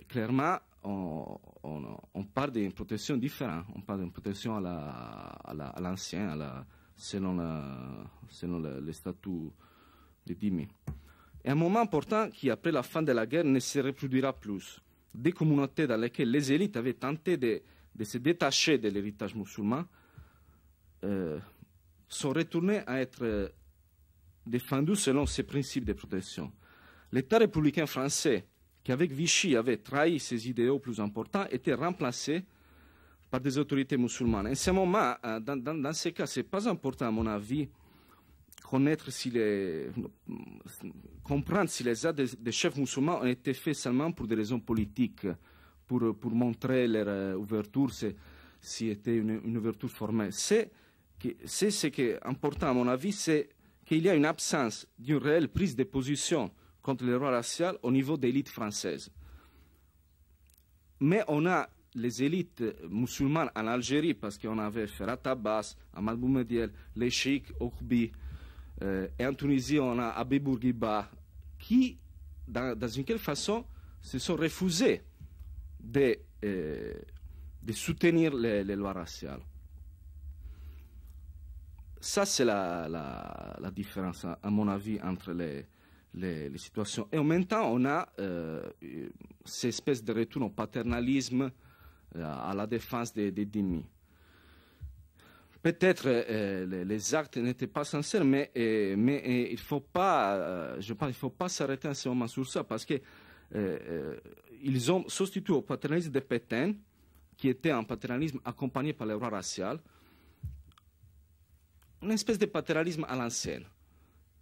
clairement, on parle d'une protection différente. On parle d'une protection à l'ancien, selon le statut de Dhimmi. Et un moment important qui, après la fin de la guerre, ne se reproduira plus. Des communautés dans lesquelles les élites avaient tenté de se détacher de l'héritage musulman sont retournées à être défendues selon ces principes de protection. L'État républicain français, qui avec Vichy avait trahi ses idéaux plus importants, était remplacé par des autorités musulmanes. En ce moment, dans ces cas, ce n'est pas important, à mon avis, comprendre si les actes des chefs musulmans ont été faits seulement pour des raisons politiques, pour montrer leur ouverture, si c'était une ouverture formelle. Ce qui est important, à mon avis, c'est qu'il y a une absence d'une réelle prise de position contre le roi racial au niveau des élites françaises. Mais on a les élites musulmanes en Algérie, parce qu'on avait Ferhat Abbas, Ahmad Boumedienne, les cheikh Okhbi, et en Tunisie, on a Habib Bourguiba, qui, dans une quelque façon, se sont refusés de soutenir les lois raciales. Ça, c'est la différence, à mon avis, entre les situations. Et en même temps, on a ces espèces de retour au paternalisme, à la défense des Dhimmi. Peut-être les actes n'étaient pas sincères, mais il faut pas, je pense, il ne faut pas s'arrêter en ce moment sur ça, parce que ils ont substitué au paternalisme de Pétain, qui était un paternalisme accompagné par le roi racial, une espèce de paternalisme à l'ancienne,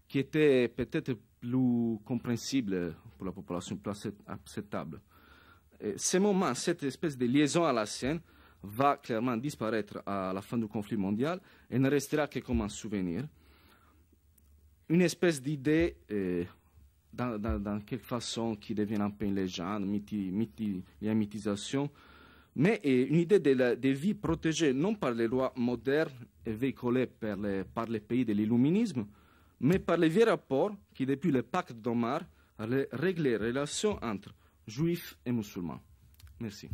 qui était peut-être plus compréhensible pour la population, plus acceptable. Ce moment, cette espèce de liaison à l'ancienne, va clairement disparaître à la fin du conflit mondial et ne restera que comme un souvenir. Une espèce d'idée, dans quelque façon, qui devient un peu une légende, mythisation, mais une idée de vie protégée non par les lois modernes et véhiculées par les pays de l'illuminisme, mais par les vieux rapports qui, depuis le pacte d'Omar, réglaient les relations entre juifs et musulmans. Merci.